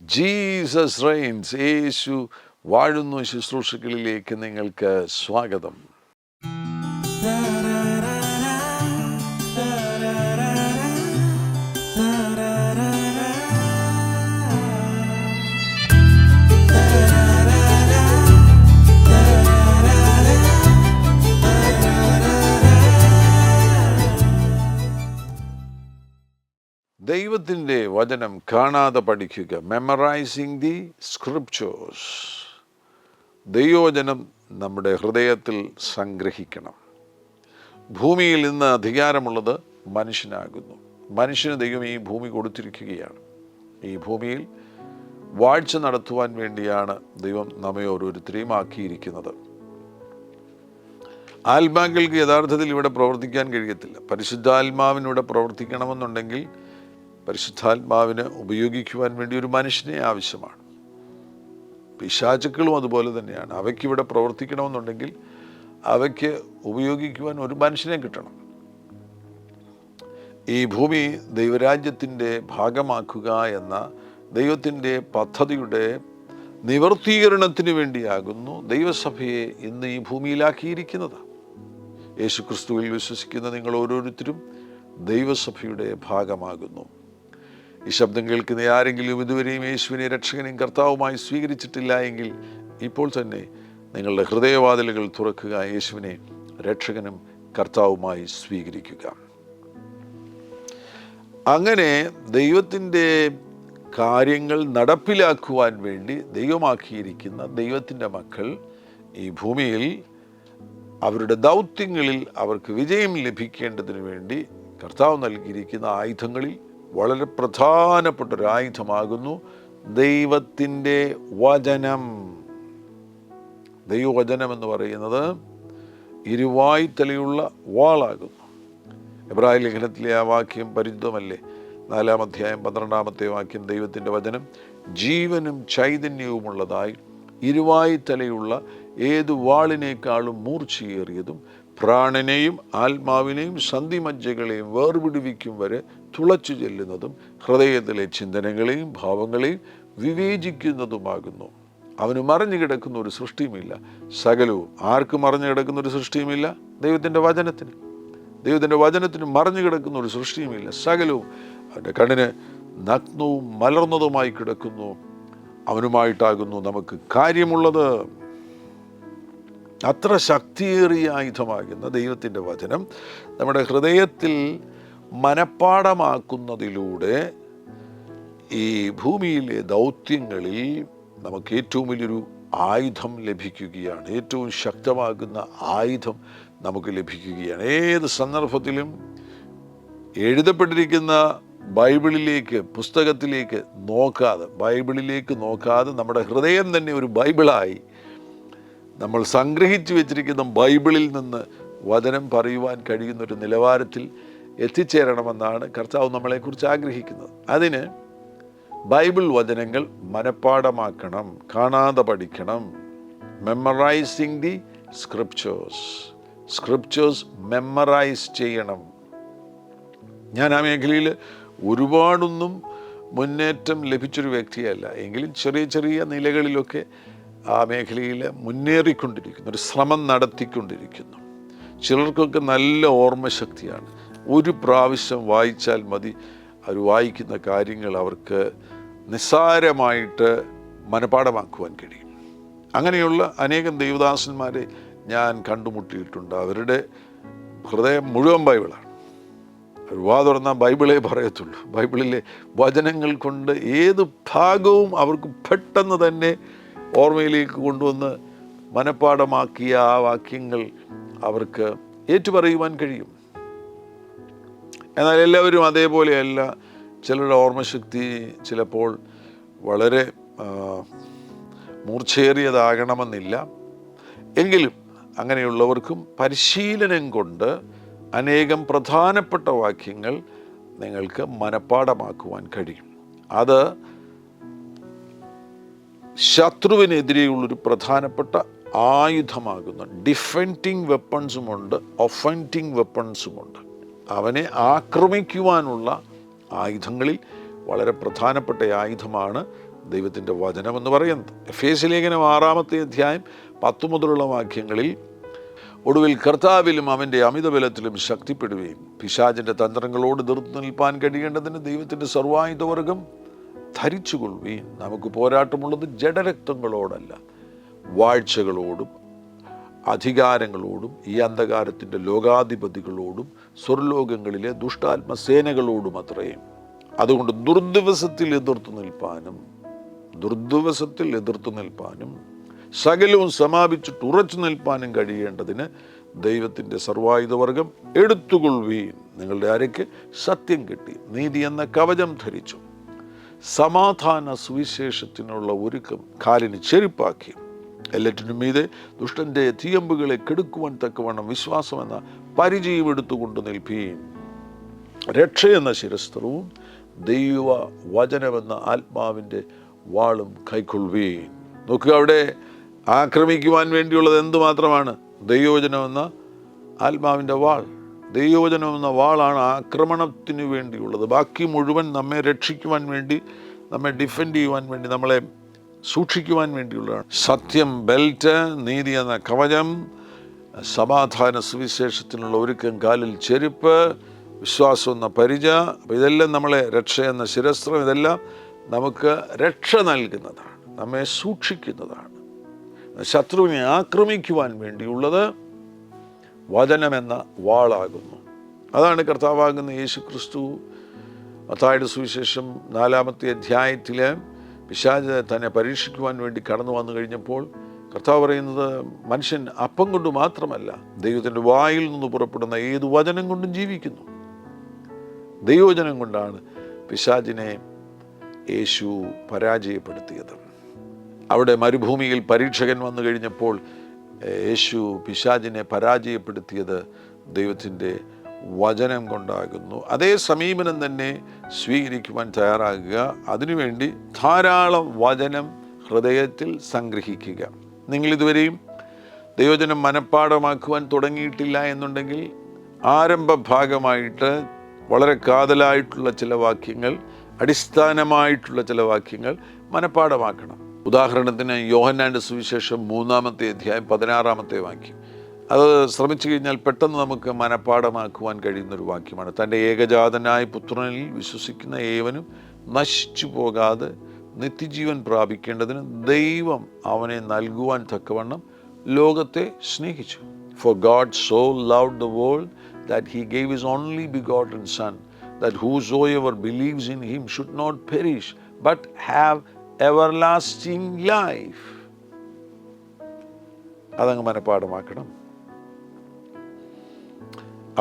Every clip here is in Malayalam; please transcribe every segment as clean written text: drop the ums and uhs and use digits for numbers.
ജീസസ് റെയിൻസ്, യേശു വാഴുന്നു ശുശ്രൂഷകളിലേക്ക് നിങ്ങൾക്ക് സ്വാഗതം. ദൈവത്തിൻ്റെ വചനം കാണാതെ പഠിക്കുക. Memorising the scriptures. ദൈവവചനം നമ്മുടെ ഹൃദയത്തിൽ സംഗ്രഹിക്കണം. ഭൂമിയിൽ ഇന്ന് അധികാരമുള്ളത് മനുഷ്യനാകുന്നു. മനുഷ്യന് ദൈവം ഈ ഭൂമി കൊടുത്തിരിക്കുകയാണ്. ഈ ഭൂമിയിൽ വാഴ്ച നടത്തുവാൻ വേണ്ടിയാണ് ദൈവം നമ്മെ ഓരോരുത്തരെയും ആക്കിയിരിക്കുന്നത്. ആത്മാക്കൾക്ക് യഥാർത്ഥത്തിൽ ഇവിടെ പ്രവർത്തിക്കാൻ കഴിയത്തില്ല. പരിശുദ്ധാത്മാവിനിവിടെ പ്രവർത്തിക്കണമെന്നുണ്ടെങ്കിൽ പരിശുദ്ധാത്മാവിന് ഉപയോഗിക്കുവാൻ വേണ്ടി ഒരു മനുഷ്യനെ ആവശ്യമാണ്. പിശാചുക്കളും അതുപോലെ തന്നെയാണ്. അവയ്ക്കിവിടെ പ്രവർത്തിക്കണമെന്നുണ്ടെങ്കിൽ അവയ്ക്ക് ഉപയോഗിക്കുവാൻ ഒരു മനുഷ്യനെ കിട്ടണം. ഈ ഭൂമി ദൈവരാജ്യത്തിൻ്റെ ഭാഗമാക്കുക എന്ന ദൈവത്തിൻ്റെ പദ്ധതിയുടെ നിവർത്തീകരണത്തിന് വേണ്ടിയാകുന്നു ദൈവസഭയെ ഇന്ന് ഈ ഭൂമിയിലാക്കിയിരിക്കുന്നത്. യേശു ക്രിസ്തുവിൽ വിശ്വസിക്കുന്ന നിങ്ങൾ ഓരോരുത്തരും ദൈവസഭയുടെ ഭാഗമാകുന്നു. ഈ ശബ്ദം കേൾക്കുന്ന ആരെങ്കിലും ഇതുവരെയും യേശുവിനെ രക്ഷകനെയും കർത്താവുമായി സ്വീകരിച്ചിട്ടില്ല എങ്കിൽ ഇപ്പോൾ തന്നെ നിങ്ങളുടെ ഹൃദയവാതിലുകൾ തുറക്കുക. യേശുവിനെ രക്ഷകനും കർത്താവുമായി സ്വീകരിക്കുക. അങ്ങനെ ദൈവത്തിൻ്റെ കാര്യങ്ങൾ നടപ്പിലാക്കുവാൻ വേണ്ടി ദൈവമാക്കിയിരിക്കുന്ന ദൈവത്തിൻ്റെ മക്കൾ ഈ ഭൂമിയിൽ അവരുടെ ദൗത്യങ്ങളിൽ അവർക്ക് വിജയം ലഭിക്കേണ്ടതിന് വേണ്ടി കർത്താവ് നൽകിയിരിക്കുന്ന ആയുധങ്ങളിൽ വളരെ പ്രധാനപ്പെട്ടൊരു ആയുധമാകുന്നു ദൈവത്തിൻ്റെ വചനം. ദൈവവചനം എന്ന് പറയുന്നത് ഇരുവായ്ത്തലയുള്ള വാളാകുന്നു. എബ്രായ ലേഖനത്തിലെ ആ വാക്യം പരിചിതമല്ലേ? 4-ാം അധ്യായം 12-ാമത്തെ വാക്യം, ദൈവത്തിൻ്റെ വചനം ജീവനും ചൈതന്യവുമുള്ളതായി ഇരുവായ്ത്തലയുള്ള ഏതു വാളിനേക്കാളും മൂർച്ചയേറിയതും പ്രാണനെയും ആത്മാവിനെയും സന്ധിമജ്ജകളെയും വേർപിടിവിക്കും വരെ തുളച്ചു ചെല്ലുന്നതും ഹൃദയത്തിലെ ചിന്തനങ്ങളെയും ഭാവങ്ങളെയും വിവേചിക്കുന്നതുമാകുന്നു. അവന് മറഞ്ഞു കിടക്കുന്ന ഒരു സൃഷ്ടിയുമില്ല. സകലവും ആർക്ക് മറഞ്ഞു കിടക്കുന്ന ഒരു സൃഷ്ടിയുമില്ല? ദൈവത്തിൻ്റെ വചനത്തിന്. ദൈവത്തിൻ്റെ വചനത്തിന് മറഞ്ഞു കിടക്കുന്ന ഒരു സൃഷ്ടിയുമില്ല. സകലവും അവൻ്റെ കണ്ണിന് നഗ്നവും മലർന്നതുമായി കിടക്കുന്നു. അവനുമായിട്ടാകുന്നു നമുക്ക് കാര്യമുള്ളത്. അത്ര ശക്തിയേറിയ ആയുധമാകുന്ന ദൈവത്തിൻ്റെ വചനം നമ്മുടെ ഹൃദയത്തിൽ മനഃപ്പാഠമാക്കുന്നതിലൂടെ ഈ ഭൂമിയിലെ ദൗത്യങ്ങളിൽ നമുക്ക് ഏറ്റവും വലിയൊരു ആയുധം ലഭിക്കുകയാണ്. ഏറ്റവും ശക്തമാകുന്ന ആയുധം നമുക്ക് ലഭിക്കുകയാണ്. ഏത് സന്ദർഭത്തിലും എഴുതപ്പെട്ടിരിക്കുന്ന ബൈബിളിലേക്ക്, പുസ്തകത്തിലേക്ക് നോക്കാതെ നമ്മുടെ ഹൃദയം തന്നെ ഒരു ബൈബിളായി നമ്മൾ സംഗ്രഹിച്ചു വെച്ചിരിക്കുന്ന ബൈബിളിൽ നിന്ന് വചനം പറയുവാൻ കഴിയുന്നൊരു നിലവാരത്തിൽ എത്തിച്ചേരണമെന്നാണ് കർത്താവ് നമ്മളെക്കുറിച്ച് ആഗ്രഹിക്കുന്നത്. അതിന് ബൈബിൾ വചനങ്ങൾ മനഃപ്പാഠമാക്കണം, കാണാതെ പഠിക്കണം. മെമ്മറൈസിങ് ദി സ്ക്രിപ്ചേഴ്സ് മെമ്മറൈസ് ചെയ്യണം. ഞാൻ ആ മേഖലയിൽ ഒരുപാടൊന്നും മുന്നേറ്റം ലഭിച്ചൊരു വ്യക്തിയല്ല. എങ്കിലും ചെറിയ ചെറിയ നിലകളിലൊക്കെ ആ മേഖലയിൽ മുന്നേറിക്കൊണ്ടിരിക്കുന്നു, ഒരു ശ്രമം നടത്തിക്കൊണ്ടിരിക്കുന്നു. ചിലർക്കൊക്കെ നല്ല ഓർമ്മശക്തിയാണ്. ഒരു പ്രാവശ്യം വായിച്ചാൽ മതി, അവർ വായിക്കുന്ന കാര്യങ്ങൾ അവർക്ക് നിസ്സാരമായിട്ട് മനഃപ്പാഠമാക്കുവാൻ കഴിയും. അങ്ങനെയുള്ള അനേകം ദൈവദാസന്മാരെ ഞാൻ കണ്ടുമുട്ടിയിട്ടുണ്ട്. അവരുടെ ഹൃദയം മുഴുവൻ ബൈബിളാണ്. അവർ വാ തുറന്നാൽ ബൈബിളേ പറയത്തുള്ളൂ. ബൈബിളിലെ വചനങ്ങൾ കൊണ്ട് ഏത് ഭാഗവും അവർക്ക് പെട്ടെന്ന് തന്നെ ഓർമ്മയിലേക്ക് കൊണ്ടുവന്ന് മനഃപ്പാഠമാക്കിയ ആ വാക്യങ്ങൾ അവർക്ക് ഏറ്റുപറയുവാൻ കഴിയും. എന്നാൽ എല്ലാവരും അതേപോലെയല്ല. ചിലരുടെ ഓർമ്മശക്തി ചിലപ്പോൾ വളരെ മൂർച്ചയേറിയതാകണമെന്നില്ല. എങ്കിലും അങ്ങനെയുള്ളവർക്കും പരിശീലനം കൊണ്ട് അനേകം പ്രധാനപ്പെട്ട വാക്യങ്ങൾ നിങ്ങൾക്ക് മനഃപ്പാഠമാക്കുവാൻ കഴിയും. അത് ശത്രുവിനെതിരെയുള്ളൊരു പ്രധാനപ്പെട്ട ആയുധമാകുന്നു. Defending വെപ്പൺസുമുണ്ട്, offending വെപ്പൺസുമുണ്ട്. അവനെ ആക്രമിക്കുവാനുള്ള ആയുധങ്ങളിൽ വളരെ പ്രധാനപ്പെട്ട ആയുധമാണ് ദൈവത്തിൻ്റെ വചനമെന്ന് പറയുന്നത്. എഫേസ്യ ലേഖനം 6-ാമത്തെ അധ്യായം 10 മുതലുള്ള വാക്യങ്ങളിൽ, ഒടുവിൽ കർത്താവിലും അവൻ്റെ അമിതബലത്തിലും ശക്തിപ്പെടുകയും പിശാചിൻ്റെ തന്ത്രങ്ങളോട് എതിർത്ത് നിൽപ്പാൻ കഴിയേണ്ടതിന് ദൈവത്തിൻ്റെ സർവായുധവർഗം ധരിച്ചുകൊള്ളുകയും. നമുക്ക് പോരാട്ടമുള്ളത് ജഡരക്തങ്ങളോടല്ല, വാഴ്ചകളോടും അധികാരങ്ങളോടും ഈ അന്ധകാരത്തിൻ്റെ ലോകാധിപതികളോടും സ്വർലോകങ്ങളിലെ ദുഷ്ടാത്മസേനകളോടും അത്രയും. അതുകൊണ്ട് ദുർദിവസത്തിൽ എതിർത്തു നിൽപ്പാനും സകലവും സമാപിച്ചിട്ട് ഉറച്ചു നിൽപ്പാനും കഴിയേണ്ടതിന് ദൈവത്തിൻ്റെ സർവായുധവർഗം എടുത്തുകൊള്ളുകയും. നിങ്ങളുടെ അരയ്ക്ക് സത്യം കിട്ടി, നീതി എന്ന കവചം ധരിച്ചു, സമാധാന സുവിശേഷത്തിനുള്ള ഒരുക്കം കാലിന് ചെരുപ്പാക്കി, എല്ലാറ്റിനും മീതെ ദുഷ്ടൻ്റെ തീയമ്പുകളെ കെടുക്കുവാൻ തക്കവണ്ണം വിശ്വാസമെന്ന പരിചയം എടുത്തുകൊണ്ട് നിൽപ്പീൻ. രക്ഷയെന്ന ശിരസ്ത്രവും ദൈവ വചനമെന്ന ആത്മാവിൻ്റെ വാളും കൈക്കൊള്ളുവീൻ. നോക്കുക, അവിടെ ആക്രമിക്കുവാൻ വേണ്ടിയുള്ളത് എന്തുമാത്രമാണ്? ദൈവവചനമെന്ന ആത്മാവിൻ്റെ വാൾ. ദൈവവചനമെന്ന വാളാണ് ആക്രമണത്തിന് വേണ്ടിയുള്ളത്. ബാക്കി മുഴുവൻ നമ്മെ രക്ഷിക്കുവാൻ വേണ്ടി, നമ്മെ ഡിഫെൻഡ് ചെയ്യുവാൻ വേണ്ടി, നമ്മളെ സൂക്ഷിക്കുവാൻ വേണ്ടിയുള്ളതാണ്. സത്യം ബെൽറ്റ്, നീതി എന്ന കവചം, സമാധാന സുവിശേഷത്തിനുള്ള ഒരുക്കം, കാലിൽ ചെരുപ്പ്, വിശ്വാസം എന്ന പരിച. അപ്പോൾ ഇതെല്ലാം നമ്മളെ, രക്ഷ എന്ന ശിരസ്ത്രം, ഇതെല്ലാം നമുക്ക് രക്ഷ നൽകുന്നതാണ്, നമ്മെ സൂക്ഷിക്കുന്നതാണ്. ശത്രുവിനെ ആക്രമിക്കുവാൻ വേണ്ടിയുള്ളത് വചനമെന്ന വാളാകുന്നു. അതാണ് കർത്താവാകുന്ന യേശു ക്രിസ്തു മത്തായിയുടെ സുവിശേഷം 4-ാമത്തെ അധ്യായത്തിൽ പിശാച് തന്നെ പരീക്ഷിക്കുവാൻ വേണ്ടി കടന്നു വന്നു കഴിഞ്ഞപ്പോൾ കർത്താവ് പറയുന്നത്, മനുഷ്യൻ അപ്പം കൊണ്ട് മാത്രമല്ല, ദൈവത്തിൻ്റെ വായിൽ നിന്ന് പുറപ്പെടുന്ന ഏത് വചനം കൊണ്ടും ജീവിക്കുന്നു. ദൈവവചനം കൊണ്ടാണ് പിശാചിനെ യേശു പരാജയപ്പെടുത്തിയത്. അവിടെ മരുഭൂമിയിൽ പരീക്ഷകൻ വന്നു കഴിഞ്ഞപ്പോൾ യേശു പിശാചിനെ പരാജയപ്പെടുത്തിയത് ദൈവത്തിൻ്റെ വചനം കൊണ്ടാകുന്നു. അതേ സമീപനം തന്നെ സ്വീകരിക്കുവാൻ തയ്യാറാകുക. അതിനുവേണ്ടി ധാരാളം വചനം ഹൃദയത്തിൽ സംഗ്രഹിക്കുക. നിങ്ങളിതുവരെയും ദൈവവചനം മനഃപ്പാഠമാക്കുവാൻ തുടങ്ങിയിട്ടില്ല എന്നുണ്ടെങ്കിൽ ആരംഭ ഭാഗമായിട്ട് വളരെ കാതലായിട്ടുള്ള ചില വാക്യങ്ങൾ, അടിസ്ഥാനമായിട്ടുള്ള ചില വാക്യങ്ങൾ മനഃപ്പാഠമാക്കണം. ഉദാഹരണത്തിന് യോഹന്നാൻ്റെ സുവിശേഷം 3-ാമത്തെ അധ്യായം 16-ാമത്തെ വാക്യം. അത് ശ്രമിച്ചു കഴിഞ്ഞാൽ പെട്ടെന്ന് നമുക്ക് മനഃപ്പാഠമാക്കുവാൻ കഴിയുന്നൊരു വാക്യമാണ്. തൻ്റെ ഏകജാതനായ പുത്രനിൽ വിശ്വസിക്കുന്ന ഏവനും നശിച്ചു പോകാതെ നിത്യജീവൻ പ്രാപിക്കേണ്ടതിന് ദൈവം അവനെ നൽകുവാൻ തക്കവണ്ണം ലോകത്തെ സ്നേഹിച്ചു. For God so loved the world that he gave his only begotten Son, that whosoever believes in him should not perish but have everlasting life. അതങ്ങ് മനഃപ്പാഠമാക്കണം.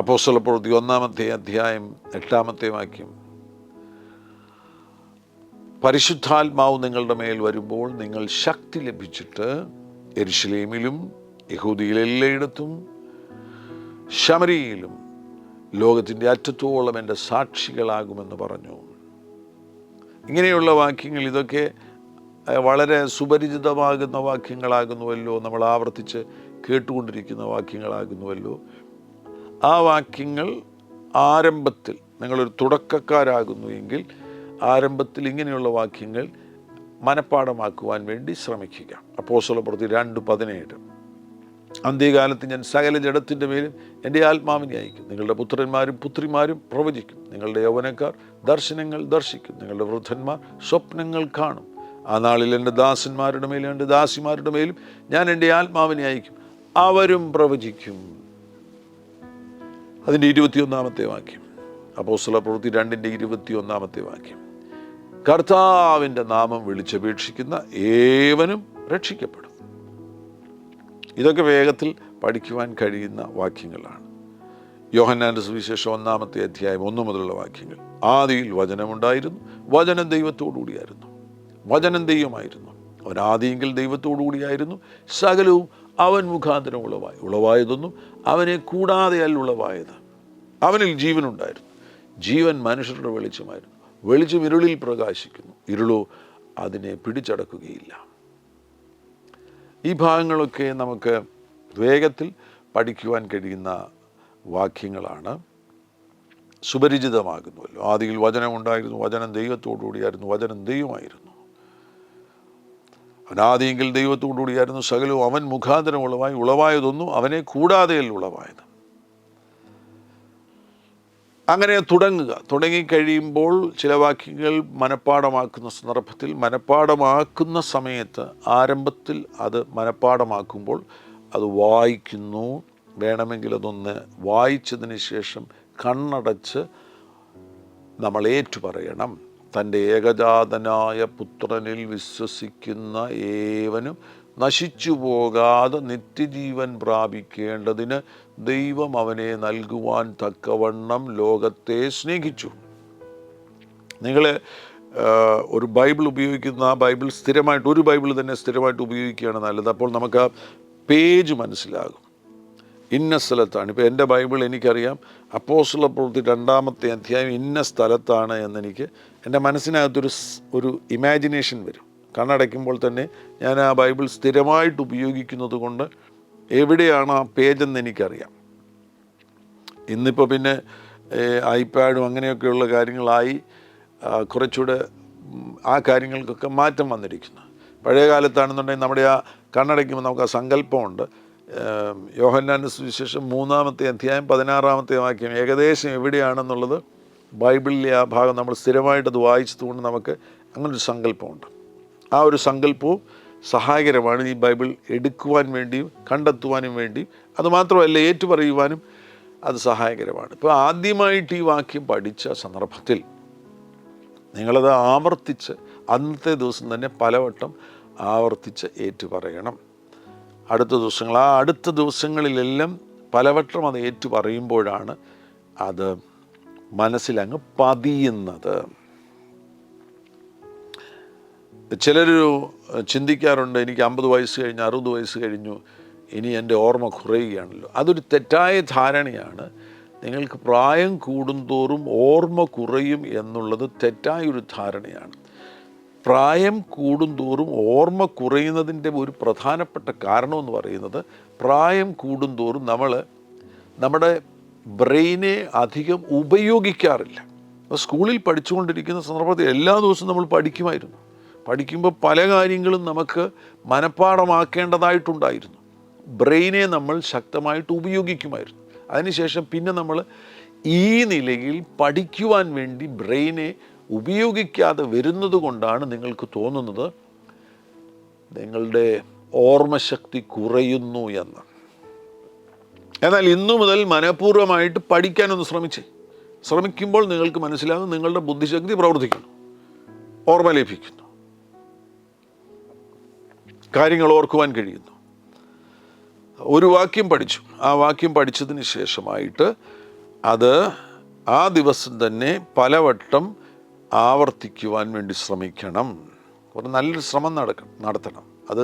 അപ്പോസ്തലപ്രവൃത്തി 1-ാമത്തെ അധ്യായം 8-ാമത്തെ വാക്യം, പരിശുദ്ധാത്മാവ് നിങ്ങളുടെ മേൽ വരുമ്പോൾ നിങ്ങൾ ശക്തി ലഭിച്ചിട്ട് യെരുശലേമിലും യഹൂദിയിലെല്ലായിടത്തും ശമരിയിലും ലോകത്തിൻ്റെ അറ്റത്തോളം എൻ്റെ സാക്ഷികളാകുമെന്ന് പറഞ്ഞു. ഇങ്ങനെയുള്ള വാക്യങ്ങൾ, ഇതൊക്കെ വളരെ സുപരിചിതമാകുന്ന വാക്യങ്ങളാകുന്നുവല്ലോ, നമ്മൾ ആവർത്തിച്ച് കേട്ടുകൊണ്ടിരിക്കുന്ന വാക്യങ്ങളാകുന്നുവല്ലോ. ആ വാക്യങ്ങൾ ആരംഭത്തിൽ, നിങ്ങളൊരു തുടക്കക്കാരാകുന്നു എങ്കിൽ ആരംഭത്തിൽ ഇങ്ങനെയുള്ള വാക്യങ്ങൾ മനഃപ്പാഠമാക്കുവാൻ വേണ്ടി ശ്രമിക്കുക. അപ്പോസ്തലപ്രവൃത്തി 2:17, അന്ത്യകാലത്ത് ഞാൻ സകല ജഡത്തിൻ്റെ മേലും എൻ്റെ ആത്മാവിനെ അയക്കും. നിങ്ങളുടെ പുത്രന്മാരും പുത്രിമാരും പ്രവചിക്കും, നിങ്ങളുടെ യൗവനക്കാർ ദർശനങ്ങൾ ദർശിക്കും, നിങ്ങളുടെ വൃദ്ധന്മാർ സ്വപ്നങ്ങൾ കാണും. ആ നാളിൽ എൻ്റെ ദാസന്മാരുടെ മേലും എൻ്റെ ദാസിമാരുടെ മേലും ഞാൻ എൻ്റെ ആത്മാവിനെ അയക്കും, അവരും പ്രവചിക്കും. അതിൻ്റെ 21-ാമത്തെ വാക്യം, അപ്പോസ്തലപ്രവൃത്തി 2:21 വാക്യം, കർത്താവിൻ്റെ നാമം വിളിച്ചപേക്ഷിക്കുന്ന ഏവനും രക്ഷിക്കപ്പെടും. ഇതൊക്കെ വേഗത്തിൽ പഠിക്കുവാൻ കഴിയുന്ന വാക്യങ്ങളാണ്. യോഹന്നാൻ്റെ സുവിശേഷം 1-ാമത്തെ അധ്യായം 1 മുതലുള്ള വാക്യങ്ങൾ, ആദിയിൽ വചനമുണ്ടായിരുന്നു, വചനം ദൈവത്തോടുകൂടിയായിരുന്നു, വചനം ദൈവമായിരുന്നു, അവൻ ആദിയെങ്കിൽ ദൈവത്തോടുകൂടിയായിരുന്നു, സകലവും അവൻ മുഖാന്തരം ഉളവായതൊന്നും അവനെ കൂടാതെ അല്ല ഉളവായത്. അവനിൽ ജീവനുണ്ടായിരുന്നു, ജീവൻ മനുഷ്യരുടെ വെളിച്ചമായിരുന്നു, വെളിച്ചം ഇരുളിൽ പ്രകാശിക്കുന്നു, ഇരുളോ അതിനെ പിടിച്ചടക്കുകയില്ല. ഈ ഭാഗങ്ങളൊക്കെ നമുക്ക് വേഗത്തിൽ പഠിക്കുവാൻ കഴിയുന്ന വാക്യങ്ങളാണ്, സുപരിചിതമാകുന്നുവല്ലോ. ആദിയിൽ വചനം ഉണ്ടായിരുന്നു, വചനം ദൈവത്തോടുകൂടിയായിരുന്നു, വചനം ദൈവമായിരുന്നു. അവനാദിയെങ്കിൽ ദൈവത്തോടുകൂടിയായിരുന്നു, സകലവും അവൻ മുഖാന്തരം ഉളവായതൊന്നും അവനെ കൂടാതെയല്ല ഉളവായത്. അങ്ങനെ തുടങ്ങിക്കഴിയുമ്പോൾ ചില വാക്യങ്ങൾ മനഃപ്പാഠമാക്കുന്ന സന്ദർഭത്തിൽ, മനഃപ്പാഠമാക്കുന്ന സമയത്ത്, ആരംഭത്തിൽ അത് മനഃപ്പാഠമാക്കുമ്പോൾ അത് വായിക്കുന്നു. വേണമെങ്കിൽ അതൊന്ന് വായിച്ചതിന് ശേഷം കണ്ണടച്ച് നമ്മൾ ഏറ്റുപറയണം. തൻ്റെ ഏകജാതനായ പുത്രനിൽ വിശ്വസിക്കുന്ന ഏവനും നശിച്ചു പോകാതെ നിത്യജീവൻ പ്രാപിക്കേണ്ടതിന് ദൈവം അവനെ നൽകുവാൻ തക്കവണ്ണം ലോകത്തെ സ്നേഹിച്ചു. നിങ്ങൾ ഒരു ബൈബിൾ ഉപയോഗിക്കുന്ന ആ ബൈബിൾ സ്ഥിരമായിട്ട്, ഒരു ബൈബിൾ തന്നെ സ്ഥിരമായിട്ട് ഉപയോഗിക്കുകയാണ് നല്ലത്. അപ്പോൾ നമുക്ക് ആ പേജ് മനസ്സിലാകും, ഇന്ന സ്ഥലത്താണ്. ഇപ്പോൾ എൻ്റെ ബൈബിൾ എനിക്കറിയാം, അപ്പോസ്തല പ്രവൃത്തി 2-ാമത്തെ അധ്യായം ഇന്ന സ്ഥലത്താണ് എന്നെനിക്ക് എൻ്റെ മനസ്സിനകത്തൊരു ഇമാജിനേഷൻ വരും. കണ്ണടയ്ക്കുമ്പോൾ തന്നെ ഞാൻ ആ ബൈബിൾ സ്ഥിരമായിട്ട് ഉപയോഗിക്കുന്നത് കൊണ്ട് എവിടെയാണ് ആ പേജെന്ന് എനിക്കറിയാം. ഇന്നിപ്പോൾ പിന്നെ ഐപാഡും അങ്ങനെയൊക്കെയുള്ള കാര്യങ്ങളായി കുറച്ചുകൂടെ ആ കാര്യങ്ങൾക്കൊക്കെ മാറ്റം വന്നിരിക്കുന്നു. പഴയ കാലത്താണെന്നുണ്ടെങ്കിൽ നമ്മുടെ ആ കണ്ണടയ്ക്കുമ്പോൾ നമുക്ക് ആ സങ്കല്പമുണ്ട്. യോഹന്നാന്റെ സുവിശേഷം 3-ാമത്തെ അധ്യായം 16-ാമത്തെ വാക്യം ഏകദേശം എവിടെയാണെന്നുള്ളത് ബൈബിളിലെ ആ ഭാഗം നമ്മൾ സ്ഥിരമായിട്ടത് വായിച്ചതുകൊണ്ട് നമുക്ക് അങ്ങനൊരു സങ്കല്പമുണ്ട്. ആ ഒരു സങ്കല്പവും സഹായകരമാണ് ഈ ബൈബിൾ എടുക്കുവാൻ വേണ്ടിയും കണ്ടെത്തുവാനും വേണ്ടിയും. അതുമാത്രമല്ല, ഏറ്റുപറയുവാനും അത് സഹായകരമാണ്. ഇപ്പോൾ ആദ്യമായിട്ട് ഈ വാക്യം പഠിച്ച സന്ദർഭത്തിൽ നിങ്ങളത് ആവർത്തിച്ച് അന്നത്തെ ദിവസം തന്നെ പലവട്ടം ആവർത്തിച്ച് ഏറ്റുപറയണം. അടുത്ത ദിവസങ്ങളിലെല്ലാം പലവട്ടം അത് ഏറ്റുപറയുമ്പോഴാണ് അത് മനസ്സിലങ്ങ് പതിയുന്നത്. ചിലർ ചിന്തിക്കാറുണ്ട്, എനിക്ക് 50 വയസ്സ് കഴിഞ്ഞു, 60 വയസ്സ് കഴിഞ്ഞു, ഇനി എൻ്റെ ഓർമ്മ കുറയുകയാണല്ലോ. അതൊരു തെറ്റായ ധാരണയാണ്. നിങ്ങൾക്ക് പ്രായം കൂടുന്തോറും ഓർമ്മ കുറയും എന്നുള്ളത് തെറ്റായൊരു ധാരണയാണ്. പ്രായം കൂടുന്തോറും ഓർമ്മ കുറയുന്നതിൻ്റെ ഒരു പ്രധാനപ്പെട്ട കാരണമെന്ന് പറയുന്നത്, പ്രായം കൂടുന്തോറും നമ്മുടെ ബ്രെയിനെ അധികം ഉപയോഗിക്കാറില്ല. സ്കൂളിൽ പഠിച്ചുകൊണ്ടിരിക്കുന്ന സന്ദർഭത്തിൽ എല്ലാ ദിവസവും നമ്മൾ പഠിക്കുമ്പോൾ പല കാര്യങ്ങളും നമുക്ക് മനഃപ്പാഠമാക്കേണ്ടതായിട്ടുണ്ടായിരുന്നു. ബ്രെയിനെ നമ്മൾ ശക്തമായിട്ട് ഉപയോഗിക്കുമായിരുന്നു. അതിനുശേഷം പിന്നെ നമ്മൾ ഈ നിലയിൽ പഠിക്കുവാൻ വേണ്ടി ബ്രെയിനെ ഉപയോഗിക്കാതെ വരുന്നത് കൊണ്ടാണ് നിങ്ങൾക്ക് തോന്നുന്നത് നിങ്ങളുടെ ഓർമ്മശക്തി കുറയുന്നു എന്ന്. എന്നാൽ ഇന്നു മുതൽ മനഃപൂർവ്വമായിട്ട് പഠിക്കാനൊന്ന് ശ്രമിക്കുമ്പോൾ നിങ്ങൾക്ക് മനസ്സിലാകും, നിങ്ങളുടെ ബുദ്ധിശക്തി പ്രവർത്തിക്കുന്നു, ഓർമ്മ ലഭിക്കുന്നു, കാര്യങ്ങൾ ഓർക്കുവാൻ കഴിയുന്നു. ഒരു വാക്യം പഠിച്ചു, ആ വാക്യം പഠിച്ചതിന് ശേഷമായിട്ട് അത് ആ ദിവസം തന്നെ പലവട്ടം ആവർത്തിക്കുവാൻ വേണ്ടി ശ്രമിക്കണം. ഒരു നല്ലൊരു ശ്രമം നടത്തണം. അത്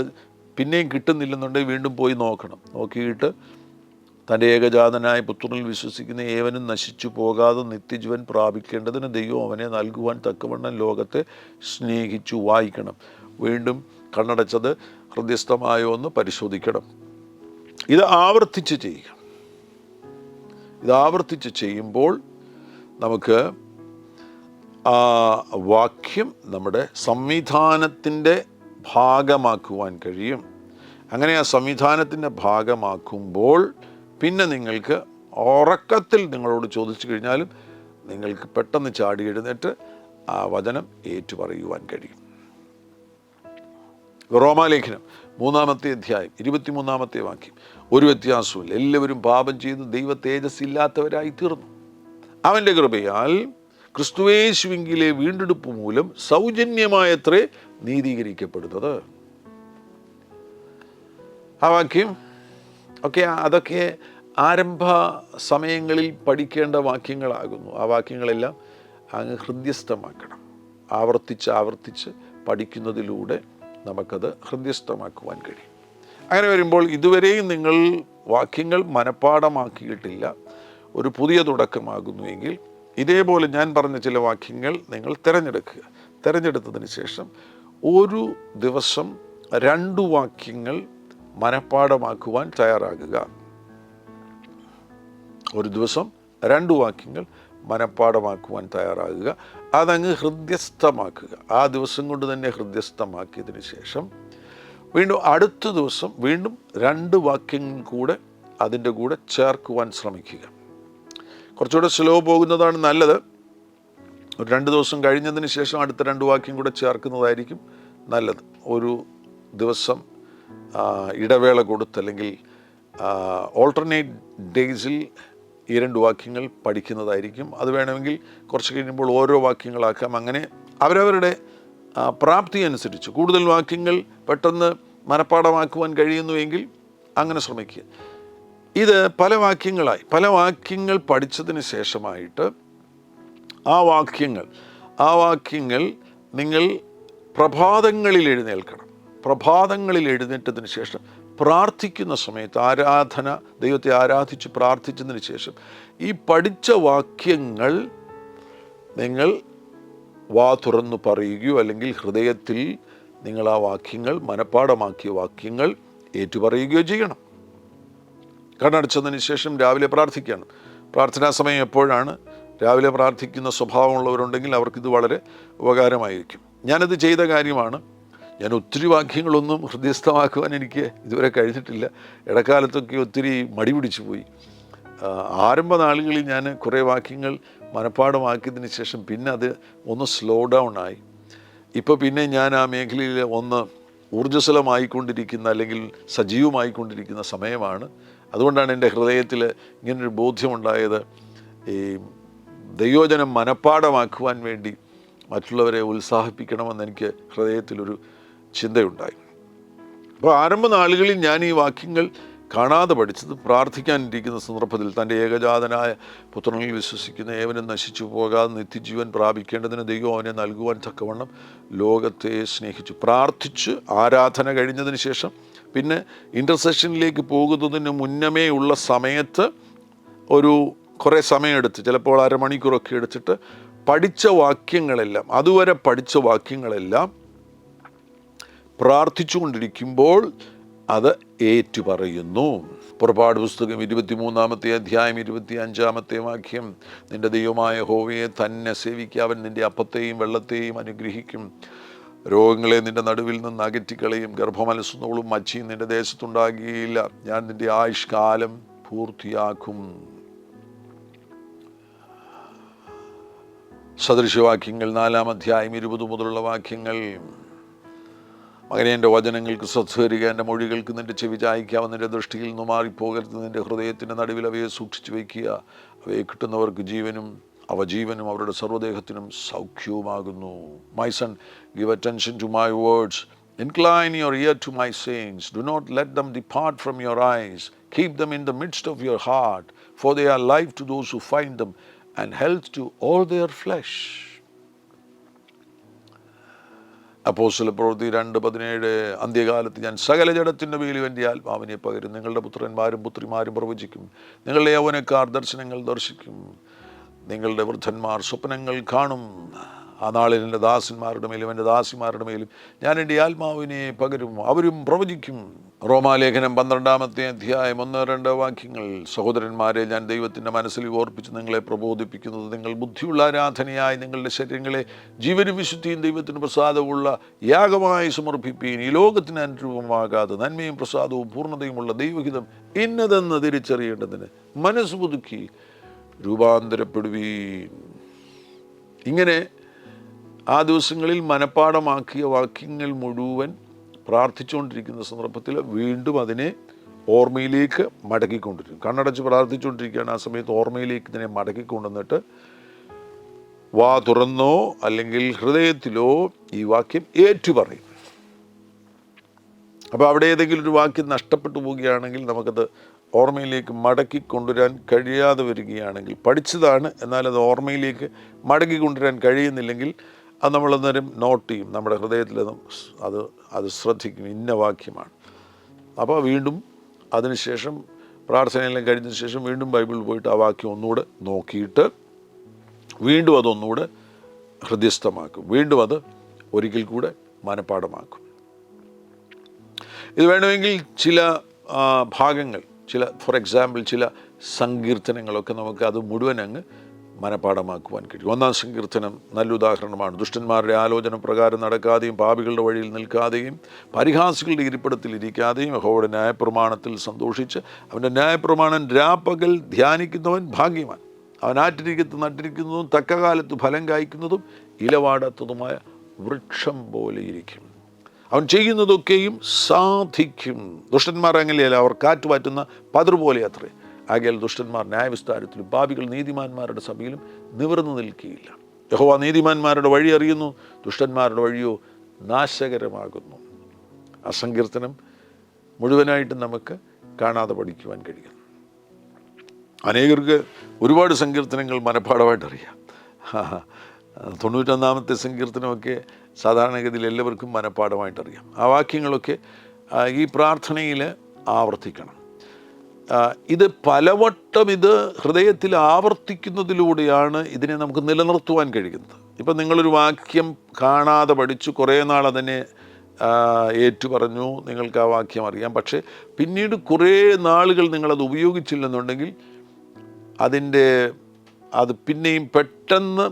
പിന്നെയും കിട്ടുന്നില്ലെന്നുണ്ടെങ്കിൽ വീണ്ടും പോയി നോക്കിയിട്ട് തൻ്റെ ഏകജാതനായ പുത്രനിൽ വിശ്വസിക്കുന്ന ഏവനും നശിച്ചു പോകാതെ നിത്യജീവൻ പ്രാപിക്കേണ്ടതിന് ദൈവം അവനെ നൽകുവാൻ തക്കവണ്ണം ലോകത്തെ സ്നേഹിച്ചു വായിക്കണം. വീണ്ടും കണ്ണടച്ചത് ഹൃദയസ്ഥമായോ എന്ന് പരിശോധിക്കണം. ഇത് ആവർത്തിച്ച് ചെയ്യുമ്പോൾ നമുക്ക് ആ വാക്യം നമ്മുടെ സംവിധാനത്തിൻ്റെ ഭാഗമാക്കുവാൻ കഴിയും. അങ്ങനെ ആ സംവിധാനത്തിൻ്റെ ഭാഗമാക്കുമ്പോൾ പിന്നെ നിങ്ങൾക്ക് ഉറക്കത്തിൽ നിങ്ങളോട് ചോദിച്ചു കഴിഞ്ഞാലും നിങ്ങൾക്ക് പെട്ടെന്ന് ചാടി എഴുന്നേറ്റ് ആ വചനം ഏറ്റുപറയുവാൻ കഴിയും. റോമാലേഖനം 3-ാമത്തെ അധ്യായം 23-ാമത്തെ വാക്യം, ഒരു വ്യത്യാസവുമില്ല, എല്ലാവരും പാപം ചെയ്ത് ദൈവ തേജസ് ഇല്ലാത്തവരായി തീർന്നു. അവൻ്റെ കൃപയാൽ ക്രിസ്തുയേശുവിങ്കിലെ വീണ്ടെടുപ്പ് മൂലം സൗജന്യമായത്രേ നീതീകരിക്കപ്പെടുന്നത്. ആ വാക്യം അതൊക്കെ ആരംഭ സമയങ്ങളിൽ പഠിക്കേണ്ട വാക്യങ്ങളാകുന്നു. ആ വാക്യങ്ങളെല്ലാം അങ്ങ് ഹൃദ്യസ്ഥമാക്കണം. ആവർത്തിച്ച് പഠിക്കുന്നതിലൂടെ നമുക്കത് ഹൃദ്യസ്ഥമാക്കുവാൻ കഴിയും. അങ്ങനെ വരുമ്പോൾ ഇതുവരെയും നിങ്ങൾ വാക്യങ്ങൾ മനഃപ്പാഠമാക്കിയിട്ടില്ല, ഒരു പുതിയ തുടക്കമാകുന്നുവെങ്കിൽ ഇതേപോലെ ഞാൻ പറഞ്ഞ ചില വാക്യങ്ങൾ നിങ്ങൾ തിരഞ്ഞെടുത്തതിന് ശേഷം ഒരു ദിവസം 2 വാക്യങ്ങൾ മനഃപ്പാഠമാക്കുവാൻ തയ്യാറാകുക. ഒരു ദിവസം 2 വാക്യങ്ങൾ മനഃപ്പാഠമാക്കുവാൻ തയ്യാറാകുക. അതങ്ങ് ഹൃദ്യസ്ഥമാക്കുക. ആ ദിവസം കൊണ്ട് തന്നെ ഹൃദ്യസ്ഥമാക്കിയതിന് ശേഷം വീണ്ടും അടുത്ത ദിവസം വീണ്ടും 2 വാക്യങ്ങൾ കൂടെ അതിൻ്റെ കൂടെ ചേർക്കുവാൻ ശ്രമിക്കുക. കുറച്ചുകൂടെ സ്ലോ പോകുന്നതാണ് നല്ലത്. ഒരു 2 ദിവസം കഴിഞ്ഞതിന് ശേഷം അടുത്ത 2 വാക്യം കൂടെ ചേർക്കുന്നതായിരിക്കും നല്ലത്. ഒരു ദിവസം ഇടവേള കൊടുത്ത്, അല്ലെങ്കിൽ ഓൾട്ടർനേറ്റ് ഡേയ്സിൽ ഈ 2 വാക്യങ്ങൾ പഠിക്കുന്നതായിരിക്കും. അത് വേണമെങ്കിൽ കുറച്ച് കഴിയുമ്പോൾ ഓരോ വാക്യങ്ങളാക്കാം. അങ്ങനെ അവരവരുടെ പ്രാപ്തി അനുസരിച്ച് കൂടുതൽ വാക്യങ്ങൾ പെട്ടെന്ന് മനഃപ്പാഠമാക്കുവാൻ കഴിയുന്നുവെങ്കിൽ അങ്ങനെ ശ്രമിക്കുക. ഇത് പല വാക്യങ്ങൾ പഠിച്ചതിന് ശേഷമായിട്ട് ആ വാക്യങ്ങൾ നിങ്ങൾ പ്രഭാതങ്ങളിൽ എഴുന്നേൽക്കണം. പ്രഭാതങ്ങളിൽ എഴുന്നേറ്റതിന് ശേഷം പ്രാർത്ഥിക്കുന്ന സമയത്ത് ദൈവത്തെ ആരാധിച്ച് പ്രാർത്ഥിച്ചതിന് ശേഷം ഈ പഠിച്ച വാക്യങ്ങൾ നിങ്ങൾ വാ തുറന്നു പറയുകയോ അല്ലെങ്കിൽ ഹൃദയത്തിൽ നിങ്ങൾ ആ വാക്യങ്ങൾ, മനഃപ്പാഠമാക്കിയ വാക്യങ്ങൾ ഏറ്റുപറയുകയോ ചെയ്യണം. കണ്ണടച്ചതിന് ശേഷം രാവിലെ പ്രാർത്ഥിക്കണം. പ്രാർത്ഥനാ സമയം എപ്പോഴാണ്? രാവിലെ പ്രാർത്ഥിക്കുന്ന സ്വഭാവമുള്ളവരുണ്ടെങ്കിൽ അവർക്കിത് വളരെ ഉപകാരമായിരിക്കും. ഞാനത് ചെയ്ത കാര്യമാണ്. ഞാൻ ഒത്തിരി വാക്യങ്ങളൊന്നും ഹൃദയസ്ഥമാക്കുവാൻ എനിക്ക് ഇതുവരെ കഴിഞ്ഞിട്ടില്ല. ഇടക്കാലത്തൊക്കെ ഒത്തിരി മടി പിടിച്ചു പോയി. ആരംഭ നാളുകളിൽ ഞാൻ കുറേ വാക്യങ്ങൾ മനഃപ്പാഠമാക്കിയതിന് ശേഷം പിന്നെ അത് ഒന്ന് സ്ലോ ഡൗൺ ആയി. ഇപ്പോൾ പിന്നെ ഞാൻ ആ മേഖലയിൽ ഒന്ന് ഊർജ്ജസ്വലമായിക്കൊണ്ടിരിക്കുന്ന അല്ലെങ്കിൽ സജീവമായിക്കൊണ്ടിരിക്കുന്ന സമയമാണ്. അതുകൊണ്ടാണ് എൻ്റെ ഹൃദയത്തിൽ ഇങ്ങനൊരു ബോധ്യമുണ്ടായത്. ഈ ദൈവവചനം മനഃപ്പാഠമാക്കുവാൻ വേണ്ടി മറ്റുള്ളവരെ ഉത്സാഹിപ്പിക്കണമെന്ന് എനിക്ക് ഹൃദയത്തിലൊരു ചിന്തയുണ്ടായി. അപ്പോൾ ആരംഭ നാളുകളിൽ ഞാൻ ഈ വാക്യങ്ങൾ കാണാതെ പഠിച്ചത് പ്രാർത്ഥിക്കാനിരിക്കുന്ന സന്ദർഭത്തിൽ തൻ്റെ ഏകജാതനായ പുത്രനിൽ വിശ്വസിക്കുന്ന ഏവനും നശിച്ചു പോകാതെ നിത്യജീവൻ പ്രാപിക്കേണ്ടതിന് ദൈവം അവനെ നൽകുവാൻ തക്കവണ്ണം ലോകത്തെ സ്നേഹിച്ചു. പ്രാർത്ഥിച്ച് ആരാധന കഴിഞ്ഞതിന് ശേഷം പിന്നെ ഇൻ്റർസെഷനിലേക്ക് പോകുന്നതിന് മുന്നമേ ഉള്ള സമയത്ത് കുറേ സമയമെടുത്ത്, ചിലപ്പോൾ അരമണിക്കൂറൊക്കെ എടുത്തിട്ട് അതുവരെ പഠിച്ച വാക്യങ്ങളെല്ലാം പ്രാർത്ഥിച്ചു കൊണ്ടിരിക്കുമ്പോൾ അത് ഏറ്റുപറയുന്നു. പുറപ്പാട് പുസ്തകം 23-ാമത്തെ അധ്യായം 25-ാമത്തെ വാക്യം, നിന്റെ ദൈവമായ യഹോവയെ തന്നെ സേവിക്കുക, അവൻ നിന്റെ അപ്പത്തെയും വെള്ളത്തെയും അനുഗ്രഹിക്കും, രോഗങ്ങളെ നിന്റെ നടുവിൽ നിന്ന് അകറ്റിക്കളയും, ഗർഭമലസുന്നോളും മച്ചിയും നിന്റെ ദേശത്തുണ്ടാകുകയില്ല, ഞാൻ നിന്റെ ആയുഷ്കാലം പൂർത്തിയാക്കും. സദൃശവാക്യങ്ങൾ 4-ാം അധ്യായം 20 മുതലുള്ള വാക്യങ്ങൾ, മകനെ എൻ്റെ വചനങ്ങൾക്ക് ശ്രദ്ധ, എൻ്റെ മൊഴികൾക്ക് നിൻ്റെ ചെവി ചായ്ക്കാവുന്ന, നിൻ്റെ ദൃഷ്ടിയിൽ നിന്ന് മാറിപ്പോകരുത്, നിൻ്റെ ഹൃദയത്തിൻ്റെ നടുവിൽ അവയെ സൂക്ഷിച്ചു വയ്ക്കുക, അവയെ കിട്ടുന്നവർക്ക് ജീവനും അവ ജീവനും അവരുടെ സർവ്വദേഹത്തിനും സൗഖ്യവുമാകുന്നു. My son, give attention to my words, incline your ear to my sayings, do not let them depart from your eyes, keep them in the midst of your heart, for they are life to those who find them and health to all their flesh. അപ്പോസ്തലപ്രവൃത്തി 2:17, അന്ത്യകാലത്ത് ഞാൻ സകല ജഡത്തിൻ്റെ മേലും എൻ്റെ ആത്മാവിനെ പകരും, നിങ്ങളുടെ പുത്രന്മാരും പുത്രിമാരും പ്രവചിക്കും, നിങ്ങളുടെ യൗവനക്കാർ ദർശനങ്ങൾ ദർശിക്കും, നിങ്ങളുടെ വൃദ്ധന്മാർ സ്വപ്നങ്ങൾ കാണും. ആ നാളിൽ എൻ്റെ ദാസന്മാരുടെ മേലും എൻ്റെ ദാസിമാരുടെ മേലും ഞാൻ എൻ്റെ ആത്മാവിനെ പകരും, അവരും പ്രവചിക്കും. റോമാലേഖനം 12-ാമത്തെ അധ്യായം 1-2 വാക്യങ്ങൾ, സഹോദരന്മാരെ, ഞാൻ ദൈവത്തിൻ്റെ മനസ്സിൽ ഓർപ്പിച്ച് നിങ്ങളെ പ്രബോധിപ്പിക്കുന്നത്, നിങ്ങൾ ബുദ്ധിയുള്ള ആരാധനയായി നിങ്ങളുടെ ശരീരങ്ങളെ ജീവനും വിശുദ്ധിയും ദൈവത്തിന് പ്രസാദമുള്ള യാഗമായി സമർപ്പിപ്പീൻ. ഈ ലോകത്തിന് അനുരൂപമാകാതെ നന്മയും പ്രസാദവും പൂർണ്ണതയുമുള്ള ദൈവഹിതം ഇന്നതെന്ന് തിരിച്ചറിയേണ്ടതിന് മനസ്സ് പുതുക്കി രൂപാന്തരപ്പെടുവീൻ. ഇങ്ങനെ ആ ദിവസങ്ങളിൽ മനഃപ്പാഠമാക്കിയ വാക്യങ്ങൾ മുഴുവൻ പ്രാർത്ഥിച്ചുകൊണ്ടിരിക്കുന്ന സന്ദർഭത്തിൽ വീണ്ടും അതിനെ ഓർമ്മയിലേക്ക് മടക്കിക്കൊണ്ടിരിക്കും. കണ്ണടച്ച് പ്രാർത്ഥിച്ചുകൊണ്ടിരിക്കുകയാണ്, ആ സമയത്ത് ഓർമ്മയിലേക്ക് ഇതിനെ മടക്കിക്കൊണ്ടുവന്നിട്ട് വാ തുറന്നോ അല്ലെങ്കിൽ ഹൃദയത്തിലോ ഈ വാക്യം ഏറ്റുപറയും. അപ്പോൾ അവിടെ ഏതെങ്കിലും ഒരു വാക്യം നഷ്ടപ്പെട്ടു പോവുകയാണെങ്കിൽ, നമുക്കത് ഓർമ്മയിലേക്ക് മടക്കി കൊണ്ടുവരാൻ കഴിയാതെ വരികയാണെങ്കിൽ, പഠിച്ചതാണ് എന്നാൽ അത് ഓർമ്മയിലേക്ക് മടക്കി കൊണ്ടുവരാൻ കഴിയുന്നില്ലെങ്കിൽ അത് നമ്മളന്നേരം നോട്ട് ചെയ്യും, നമ്മുടെ ഹൃദയത്തിൽ അത് ശ്രദ്ധിക്കും, ഇന്ന വാക്യമാണ്. അപ്പോൾ വീണ്ടും അതിനുശേഷം പ്രാർത്ഥനയെല്ലാം കഴിഞ്ഞതിന് ശേഷം വീണ്ടും ബൈബിളിൽ പോയിട്ട് ആ വാക്യം ഒന്നുകൂടെ നോക്കിയിട്ട് വീണ്ടും അതൊന്നുകൂടെ ഹൃദയസ്ഥമാക്കും, വീണ്ടും അത് ഒരിക്കൽ കൂടെ മനഃപ്പാഠമാക്കും. ഇത് വേണമെങ്കിൽ ചില ഭാഗങ്ങൾ, ഫോർ എക്സാമ്പിൾ ചില സങ്കീർത്തനങ്ങളൊക്കെ നമുക്ക് അത് മുഴുവൻ അങ്ങ് മനഃപ്പാഠമാക്കുവാൻ കഴിയും. 1-ാം സങ്കീർത്തനം നല്ല ഉദാഹരണമാണ്. ദുഷ്ടന്മാരുടെ ആലോചന പ്രകാരം നടക്കാതെയും പാപികളുടെ വഴിയിൽ നിൽക്കാതെയും പരിഹാസികളുടെ ഇരിപ്പിടത്തിൽ ഇരിക്കാതെയും യഹോവയുടെ ന്യായപ്രമാണത്തിൽ സന്തോഷിച്ച് അവൻ്റെ ന്യായപ്രമാണം രാപ്പകൽ ധ്യാനിക്കുന്നവൻ ഭാഗ്യവാൻ. അവൻ ആറ്റിരിക്കത്ത് നട്ടിരിക്കുന്നതും തക്ക കാലത്ത് ഫലം കായ്ക്കുന്നതും ഇലവാടാത്തതുമായ വൃക്ഷം പോലെ ഇരിക്കും. അവൻ ചെയ്യുന്നതൊക്കെയും സാധിക്കും. ദുഷ്ടന്മാർ അങ്ങനെയല്ല, അവർ കാറ്റ് മാറ്റുന്ന പതിർ പോലെ അത്രേ. ആകയാൽ ദുഷ്ടന്മാർ ന്യായവിസ്താരത്തിലും പാപികൾ നീതിമാന്മാരുടെ സഭയിലും നിവർന്നു നിൽക്കുകയില്ല. യഹോവ നീതിമാന്മാരുടെ വഴി അറിയുന്നു, ദുഷ്ടന്മാരുടെ വഴിയോ നാശകരമാകുന്നു. ആ സങ്കീർത്തനം മുഴുവനായിട്ടും നമുക്ക് കാണാതെ പഠിക്കുവാൻ കഴിയും. അനേകർക്ക് ഒരുപാട് സങ്കീർത്തനങ്ങൾ മനഃപ്പാഠമായിട്ട് അറിയാം. 91-ാമത്തെ സങ്കീർത്തനമൊക്കെ സാധാരണഗതിയിൽ എല്ലാവർക്കും മനഃപ്പാഠമായിട്ടറിയാം. ആ വാക്യങ്ങളൊക്കെ ഈ പ്രാർത്ഥനയിൽ ആവർത്തിക്കണം. ഇത് പലവട്ടം ഹൃദയത്തിൽ ആവർത്തിക്കുന്നതിലൂടെയാണ് ഇതിനെ നമുക്ക് നിലനിർത്തുവാൻ കഴിയുന്നത്. ഇപ്പം നിങ്ങളൊരു വാക്യം കാണാതെ പഠിച്ചു, കുറേ നാൾ അതിനെ ഏറ്റുപറഞ്ഞു, നിങ്ങൾക്ക് ആ വാക്യം അറിയാം. പക്ഷേ പിന്നീട് കുറേ നാളുകൾ നിങ്ങളത് ഉപയോഗിച്ചില്ലെന്നുണ്ടെങ്കിൽ അത് പിന്നെയും പെട്ടെന്ന്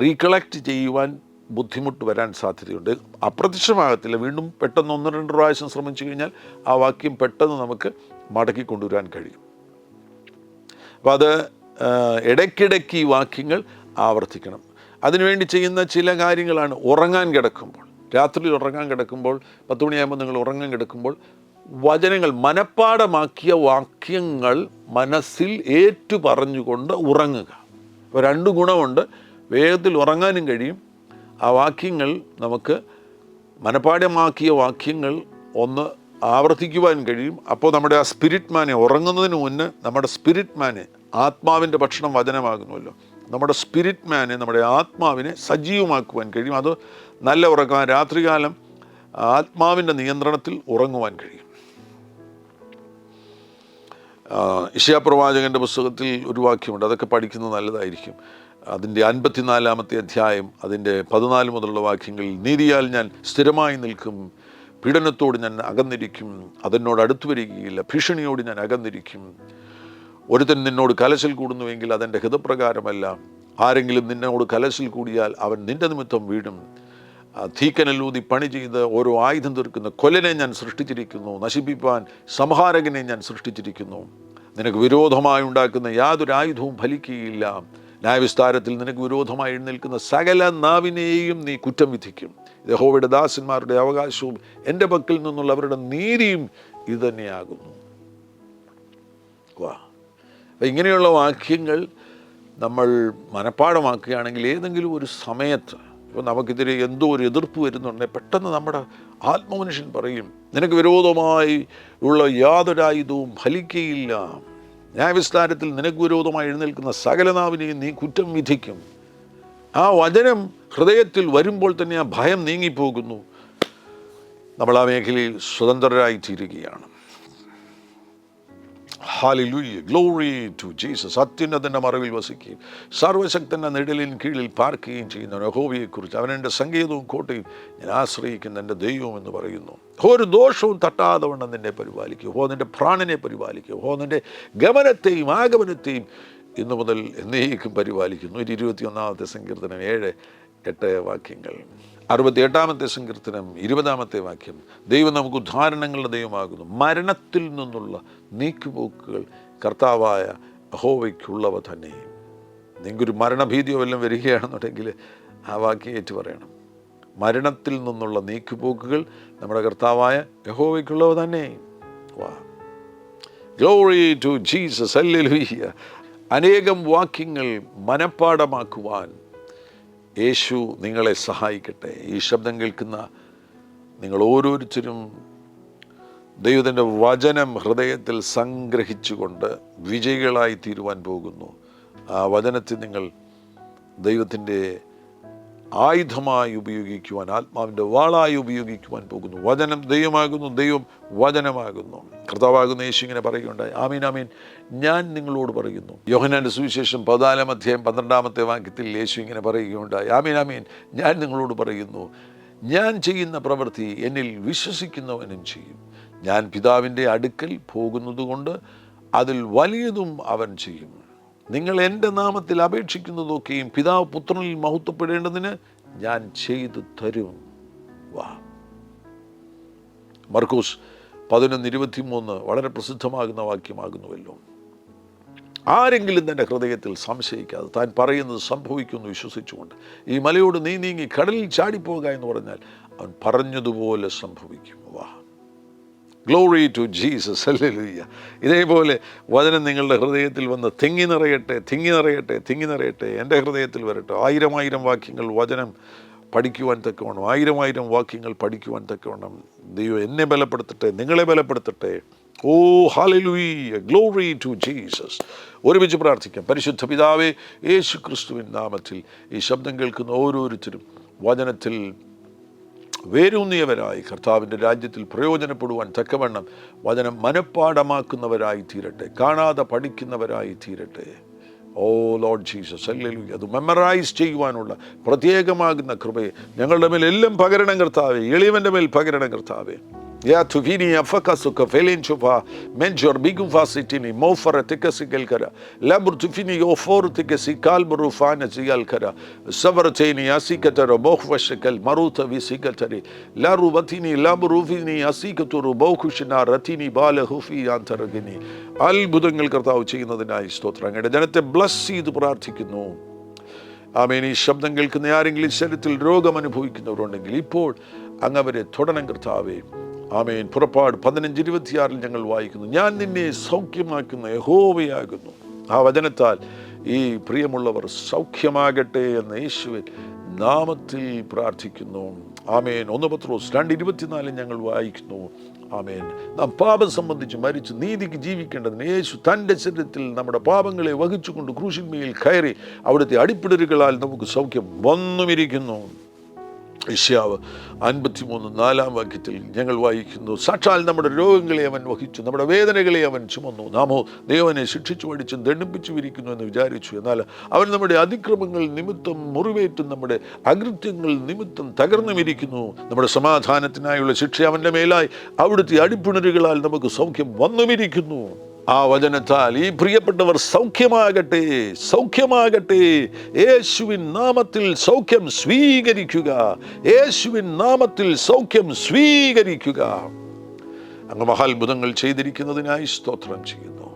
റീകളക്ട് ചെയ്യുവാൻ ബുദ്ധിമുട്ട് വരാൻ സാധ്യതയുണ്ട്. അപ്രത്യക്ഷമാകത്തില്ല. വീണ്ടും പെട്ടെന്ന് 1-2 പ്രാവശ്യം ശ്രമിച്ചു കഴിഞ്ഞാൽ ആ വാക്യം പെട്ടെന്ന് നമുക്ക് മടക്കി കൊണ്ടുവരാൻ കഴിയും. അപ്പം അത് ഇടയ്ക്കിടയ്ക്ക് ഈ വാക്യങ്ങൾ ആവർത്തിക്കണം. അതിനുവേണ്ടി ചെയ്യുന്ന ചില കാര്യങ്ങളാണ് ഉറങ്ങാൻ കിടക്കുമ്പോൾ, രാത്രി ഉറങ്ങാൻ കിടക്കുമ്പോൾ 10 മണിയാകുമ്പോൾ നിങ്ങൾ ഉറങ്ങാൻ കിടക്കുമ്പോൾ വചനങ്ങൾ, മനഃപ്പാഠമാക്കിയ വാക്യങ്ങൾ മനസ്സിൽ ഏറ്റു പറഞ്ഞുകൊണ്ട് ഉറങ്ങുക. അപ്പോൾ 2 ഗുണമുണ്ട്. വേഗത്തിൽ ഉറങ്ങാനും കഴിയും. ആ വാക്യങ്ങൾ നമുക്ക് മനഃപ്പാഠമാക്കിയ വാക്യങ്ങൾ ഒന്ന് ആവർത്തിക്കുവാൻ കഴിയും. അപ്പോൾ നമ്മുടെ ആ സ്പിരിറ്റ് മാനെ, ഉറങ്ങുന്നതിന് മുന്നേ നമ്മുടെ സ്പിരിറ്റ് മാനെ, ആത്മാവിൻ്റെ ഭക്ഷണം വചനമാകുന്നുവല്ലോ, നമ്മുടെ സ്പിരിറ്റ് മാനെ, നമ്മുടെ ആത്മാവിനെ സജീവമാക്കുവാൻ കഴിയും. അത് നല്ല ഉറങ്ങാൻ, രാത്രികാലം ആത്മാവിൻ്റെ നിയന്ത്രണത്തിൽ ഉറങ്ങുവാൻ കഴിയും. യെശയ്യാ-പ്രവാചകൻ്റെ പുസ്തകത്തിൽ ഒരു വാക്യമുണ്ട്, അതൊക്കെ പഠിക്കുന്നത് നല്ലതായിരിക്കും. അതിൻ്റെ 54-ാമത്തെ അധ്യായം അതിൻ്റെ 14 മുതലുള്ള വാക്യങ്ങളിൽ, നീതിയാൽ ഞാൻ സ്ഥിരമായി നിൽക്കും, പീഡനത്തോട് ഞാൻ അകന്നിരിക്കും, അതെന്നോട് അടുത്തു വരികയില്ല, ഭീഷണിയോട് ഞാൻ അകന്നിരിക്കും. ഒരുത്തൻ നിന്നോട് കലശൽ കൂടുന്നുവെങ്കിൽ അതെൻ്റെ ഹിതപ്രകാരമല്ല, ആരെങ്കിലും നിന്നോട് കലശൽ കൂടിയാൽ അവൻ നിന്റെ നിമിത്തം വീഴും. തീക്കനല്ലൂതി പണി ചെയ്ത് ഓരോ ആയുധം തീർക്കുന്ന കൊല്ലനെ ഞാൻ സൃഷ്ടിച്ചിരിക്കുന്നു, നശിപ്പിപ്പാൻ സംഹാരകനെ ഞാൻ സൃഷ്ടിച്ചിരിക്കുന്നു. നിനക്ക് വിരോധമായി ഉണ്ടാക്കുന്ന യാതൊരു ആയുധവും ഫലിക്കുകയില്ല. ന്യായവിസ്താരത്തിൽ നിനക്ക് വിരോധമായി എഴുന്നേൽക്കുന്ന സകല നാവിനെയും നീ കുറ്റം വിധിക്കും. യഹോവയുടെ ദാസന്മാരുടെ അവകാശവും എൻ്റെ പക്കൽ നിന്നുള്ള അവരുടെ നീതിയും ഇതുതന്നെയാകുന്നു. അപ്പം ഇങ്ങനെയുള്ള വാക്യങ്ങൾ നമ്മൾ മനഃപ്പാഠമാക്കുകയാണെങ്കിൽ ഏതെങ്കിലും ഒരു സമയത്ത്, ഇപ്പോൾ നമുക്കിതിരെ എന്തോ ഒരു എതിർപ്പ് വരുന്നുണ്ടെങ്കിൽ പെട്ടെന്ന് നമ്മുടെ ആത്മമനുഷ്യൻ പറയും, നിനക്ക് വിരോധമായി ഉള്ള യാതൊരായുധവും ഫലിക്കുകയില്ല. ന്യായവിസ്താരത്തിൽ നിനക്ക് വിരോധമായി എഴുന്നേൽക്കുന്ന സകല നാവിനെയും നീ കുറ്റം വിധിക്കും. ആ വചനം ഹൃദയത്തിൽ വരുമ്പോൾ തന്നെ ആ ഭയം നീങ്ങിപ്പോകുന്നു. നമ്മൾ ആ മേഖലയിൽ സ്വതന്ത്രരായിത്തീരുകയാണ്. Hallelujah, glory to Jesus. അത്യുന്നതൻ്റെ മറവിൽ വസിക്കുകയും സർവശക്തൻ്റെ നിഴലിൻ കീഴിൽ പാർക്കുകയും ചെയ്യുന്ന യഹോവയെക്കുറിച്ച്, അവനെൻ്റെ സങ്കേതവും കോട്ടയും ഞാൻ ആശ്രയിക്കുന്ന എൻ്റെ ദൈവം എന്ന് പറയുന്നു. ഒരു ദോഷവും തട്ടാതെ വണ്ണം നിന്നെ പരിപാലിക്കുക. നിൻ്റെ പ്രാണനെ പരിപാലിക്കുക. നിൻ്റെ ഗമനത്തെയും ആഗമനത്തെയും ഇന്നു മുതൽ എന്നേക്കും പരിപാലിക്കുന്നു. 21-ാമത്തെ സങ്കീർത്തനം 7-8 വാക്യങ്ങൾ. 68-ാമത്തെ സങ്കീർത്തനം 20-ാമത്തെ വാക്യം, ദൈവം നമുക്ക് ഉദ്ധാരണങ്ങളുടെ ദൈവമാകുന്നു, മരണത്തിൽ നിന്നുള്ള നീക്കുപോക്കുകൾ കർത്താവായ യഹോവയ്ക്കുള്ളവ തന്നെ. നിങ്ങൾക്കൊരു മരണഭീതിയോ വല്ലതും വരികയാണെന്നുണ്ടെങ്കിൽ ആ വാക്യം ഏറ്റു പറയണം. മരണത്തിൽ നിന്നുള്ള നീക്കുപോക്കുകൾ നമ്മുടെ കർത്താവായ യഹോവയ്ക്കുള്ളവ തന്നെ. Glory to Jesus, hallelujah. അനേകം വാക്യങ്ങൾ മനഃപ്പാഠമാക്കുവാൻ യേശു നിങ്ങളെ സഹായിക്കട്ടെ. ഈ ശബ്ദം കേൾക്കുന്ന നിങ്ങൾ ഓരോരുത്തരും ദൈവത്തിൻ്റെ വചനം ഹൃദയത്തിൽ സംഗ്രഹിച്ചുകൊണ്ട് വിജയികളായി തീരുവാൻ പോകുന്നു. ആ വചനത്തെ നിങ്ങൾ ദൈവത്തിൻ്റെ ആയുധമായി ഉപയോഗിക്കുവാൻ, ആത്മാവിൻ്റെ വാളായി ഉപയോഗിക്കുവാൻ പോകുന്നു. വചനം ദൈവമാകുന്നു, ദൈവം വചനമാകുന്നു. കർത്താവാകുന്ന യേശു ഇങ്ങനെ പറയുകയുണ്ടായി, ആമീൻ ആമീൻ ഞാൻ നിങ്ങളോട് പറയുന്നു. യോഹന്നാന്റെ സുവിശേഷം 14-ാം അധ്യായം 12-ാമത്തെ വാക്യത്തിൽ യേശു ഇങ്ങനെ പറയുകയുണ്ടായി, ആമീൻ ആമീൻ ഞാൻ നിങ്ങളോട് പറയുന്നു, ഞാൻ ചെയ്യുന്ന പ്രവൃത്തി എന്നിൽ വിശ്വസിക്കുന്നവനും ചെയ്യും. ഞാൻ പിതാവിൻ്റെ അടുക്കൽ പോകുന്നത് കൊണ്ട് അതിൽ വലിയതും അവൻ ചെയ്യും. നിങ്ങൾ എൻ്റെ നാമത്തിൽ അപേക്ഷിക്കുന്നതൊക്കെയും പിതാവ് പുത്രനിൽ മഹത്വപ്പെടേണ്ടതിന് ഞാൻ ചെയ്തു തരും. വാ. മർക്കോസ് 11:23 വളരെ പ്രസിദ്ധമാകുന്ന വാക്യമാകുന്നുവല്ലോ. ആരെങ്കിലും തൻ്റെ ഹൃദയത്തിൽ സംശയിക്കാതെ താൻ പറയുന്നത് സംഭവിക്കുമെന്ന് വിശ്വസിച്ചുകൊണ്ട് ഈ മലയോട് നീ നീങ്ങി കടലിൽ ചാടിപ്പോകുക എന്ന് പറഞ്ഞാൽ അവൻ പറഞ്ഞതുപോലെ സംഭവിക്കും. വാ. Glory to Jesus. ഹല്ലേലൂയ. ഇതേപോലെ വചനം നിങ്ങളുടെ ഹൃദയത്തിൽ വന്ന് തിങ്ങി നിറയട്ടെ, തിങ്ങി നിറയട്ടെ, തിങ്ങി നിറയട്ടെ. എൻ്റെ ഹൃദയത്തിൽ വരട്ടെ. 1000 വാക്യങ്ങൾ വചനം പഠിക്കുവാൻ തക്കവണ്ണം, 1000 വാക്യങ്ങൾ പഠിക്കുവാൻ തക്കവണ്ണം ദൈവം എന്നെ ബലപ്പെടുത്തട്ടെ, നിങ്ങളെ ബലപ്പെടുത്തട്ടെ. ഓ ഹല്ലേലൂയ. Glory to Jesus. ഒരുമിച്ച് പ്രാർത്ഥിക്കാം. പരിശുദ്ധ പിതാവേ, യേശു ക്രിസ്തുവിൻ നാമത്തിൽ ഈ ശബ്ദം കേൾക്കുന്ന ഓരോരുത്തരും വചനത്തിൽ വേരൂന്നിയവരായി കർത്താവിൻ്റെ രാജ്യത്തിൽ പ്രയോജനപ്പെടുവാൻ തക്കവണ്ണം വചനം മനഃപ്പാഠമാക്കുന്നവരായി തീരട്ടെ, കാണാതെ പഠിക്കുന്നവരായി തീരട്ടെ. ഓ ലോർഡ് ജീസസ്, ഹല്ലേലൂയ. അത് മെമ്മറൈസ് ചെയ്യുവാനുള്ള പ്രത്യേകമാകുന്ന കൃപയെ ഞങ്ങളുടെ മേൽ എല്ലാം പകരണം കർത്താവേ. എളിയവൻ്റെ മേൽ പകരണം കർത്താവേ. Ya tuvini afakasuka felinchuva menjor biguva sitini mofara tikasikel kara labur tufini ofor tikasikal burufana zial kara savarteni asikatara bohvashakal maruta visikatari la rubatini laburufini asikaturu bokushina ratini bala hufi antaragini അത്ഭുതങ്ങൾ കർത്താവ് ചെയ്യുന്നതിനായി സ്തോത്രം. അങ്ങയുടെ ജനത്തെ ബ്ലസ് ചെയ്ത് പ്രാർത്ഥിക്കുന്നു. ആമേൻ. ഈ ശബ്ദം കേൾക്കുന്ന ആരെങ്കിലും ശരീരത്തിൽ രോഗം അനുഭവിക്കുന്നവരുണ്ടെങ്കിൽ ഇപ്പോൾ അങ്ങ് അവരെ തൊടണം കർത്താവേ. ആമേൻ. പുറപ്പാട് 15:26 ഞങ്ങൾ വായിക്കുന്നു, ഞാൻ നിന്നെ സൗഖ്യമാക്കുന്ന യഹോവയാകുന്നു. ആ വചനത്താൽ ഈ പ്രിയമുള്ളവർ സൗഖ്യമാകട്ടെ എന്ന് യേശുവിൻ നാമത്തിൽ പ്രാർത്ഥിക്കുന്നു. ആമേൻ. 1 പത്രോസ് 2:24 ഞങ്ങൾ വായിക്കുന്നു. ആമേൻ. നാം പാപം സംബന്ധിച്ച് മരിച്ചു നീതിക്ക് ജീവിക്കേണ്ടതിന് യേശു തൻ്റെ ശരീരത്തിൽ നമ്മുടെ പാപങ്ങളെ വഹിച്ചുകൊണ്ട് ക്രൂശിന്മേൽ കയറി അവിടുത്തെ അടിപ്പിടലുകളാൽ നമുക്ക് സൗഖ്യം വന്നുമിരിക്കുന്നു. യശയ്യാവ് 53:4 ഞങ്ങൾ വായിക്കുന്നു, സാക്ഷാൽ നമ്മുടെ രോഗങ്ങളെ അവൻ വഹിച്ചു, നമ്മുടെ വേദനകളെ അവൻ ചുമന്നു. നാമോ ദൈവനെ ശിക്ഷിച്ചു പഠിച്ചും ദണ്ഡിപ്പിച്ചു വിരിക്കുന്നു എന്ന് വിചാരിച്ചു. എന്നാൽ അവൻ നമ്മുടെ അതിക്രമങ്ങൾ നിമിത്തം മുറിവേറ്റും നമ്മുടെ അകൃത്യങ്ങൾ നിമിത്തം തകർന്നുമിരിക്കുന്നു. നമ്മുടെ സമാധാനത്തിനായുള്ള ശിക്ഷ അവൻ്റെ മേലായി അവിടുത്തെ അടിപ്പിണരുകളാൽ നമുക്ക് സൗഖ്യം വന്നുമിരിക്കുന്നു. ആ വചനത്താൽ ഈ പ്രിയപ്പെട്ടവർ സൗഖ്യമാകട്ടെ, സൗഖ്യമാകട്ടെ. യേശുവിൻ നാമത്തിൽ സൗഖ്യം സ്വീകരിക്കുക, യേശുവിൻ നാമത്തിൽ സൗഖ്യം സ്വീകരിക്കുക. അങ്ങ് മഹാത്ഭുതങ്ങൾ ചെയ്തിരിക്കുന്നതിനായി സ്തോത്രം ചെയ്യുന്നു.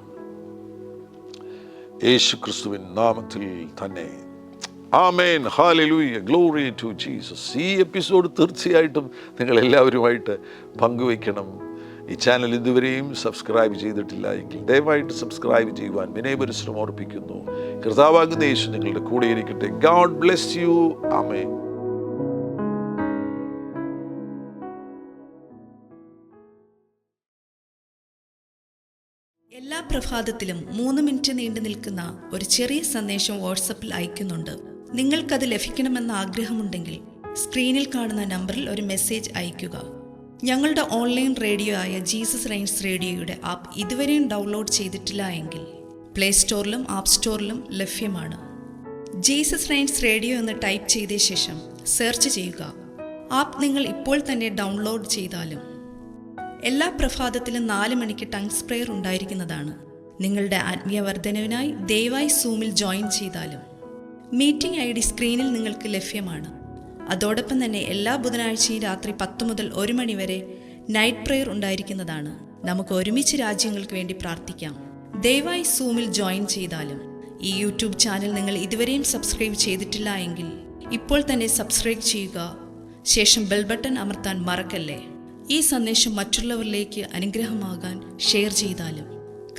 യേശു ക്രിസ്തുവിൻ നാമത്തിൽ തന്നെ. ആമേൻ. ഹല്ലേലൂയ. Glory to Jesus. ഈ എപ്പിസോഡ് തീർച്ചയായിട്ടും നിങ്ങൾ എല്ലാവരുമായിട്ട് പങ്കുവയ്ക്കണം. ഈ ചാനൽ ഇതുവരെയും സബ്സ്ക്രൈബ് ചെയ്തിട്ടില്ല എങ്കിൽ ദയവായിട്ട് സബ്സ്ക്രൈബ് ചെയ്യുവാൻ വിനയപരിശ്രമം ഓർപ്പിക്കുന്നു. കർത്താവാകുന്ന യേശു നിങ്ങളുടെ കൂടെ ഇരിക്കട്ടെ. God bless you. ആമേൻ. എല്ലാ പ്രഭാതത്തിലും 3 മിനിറ്റ് നീണ്ടു നിൽക്കുന്ന ഒരു ചെറിയ സന്ദേശം വാട്സപ്പിൽ അയക്കുന്നുണ്ട്. നിങ്ങൾക്കത് ലഭിക്കണമെന്ന ആഗ്രഹമുണ്ടെങ്കിൽ സ്ക്രീനിൽ കാണുന്ന നമ്പറിൽ ഒരു മെസ്സേജ് അയയ്ക്കുക. ഞങ്ങളുടെ ഓൺലൈൻ റേഡിയോ ആയ ജീസസ് റെയിൻസ് റേഡിയോയുടെ ആപ്പ് ഇതുവരെയും ഡൗൺലോഡ് ചെയ്തിട്ടില്ല എങ്കിൽ പ്ലേ സ്റ്റോറിലും ആപ്പ് സ്റ്റോറിലും ലഭ്യമാണ്. ജീസസ് റെയിൻസ് റേഡിയോ എന്ന് ടൈപ്പ് ചെയ്ത ശേഷം സെർച്ച് ചെയ്യുക. ആപ്പ് നിങ്ങൾ ഇപ്പോൾ തന്നെ ഡൗൺലോഡ് ചെയ്താലും. എല്ലാ പ്രഭാതത്തിലും 4 മണിക്ക് ടങ്സ് പ്രെയർ ഉണ്ടായിരിക്കുന്നതാണ്. നിങ്ങളുടെ ആത്മീയ വർധനവിനായി ദയവായി സൂമിൽ ജോയിൻ ചെയ്താലും. മീറ്റിംഗ് ID സ്ക്രീനിൽ നിങ്ങൾക്ക് ലഭ്യമാണ്. അതോടൊപ്പം തന്നെ എല്ലാ ബുധനാഴ്ചയും രാത്രി 10 മുതൽ 1 മണി വരെ നൈറ്റ് പ്രെയർ ഉണ്ടായിരിക്കുന്നതാണ്. നമുക്ക് ഒരുമിച്ച് രാജ്യങ്ങൾക്ക് വേണ്ടി പ്രാർത്ഥിക്കാം. ദയവായി സൂമിൽ ജോയിൻ ചെയ്താലും. ഈ യൂട്യൂബ് ചാനൽ നിങ്ങൾ ഇതുവരെയും സബ്സ്ക്രൈബ് ചെയ്തിട്ടില്ല എങ്കിൽ ഇപ്പോൾ തന്നെ സബ്സ്ക്രൈബ് ചെയ്യുക. ശേഷം ബെൽ ബട്ടൺ അമർത്താൻ മറക്കല്ലേ. ഈ സന്ദേശം മറ്റുള്ളവരിലേക്ക് അനുഗ്രഹമാകാൻ ഷെയർ ചെയ്താലും.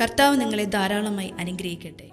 കർത്താവ് നിങ്ങളെ ധാരാളമായി അനുഗ്രഹിക്കട്ടെ.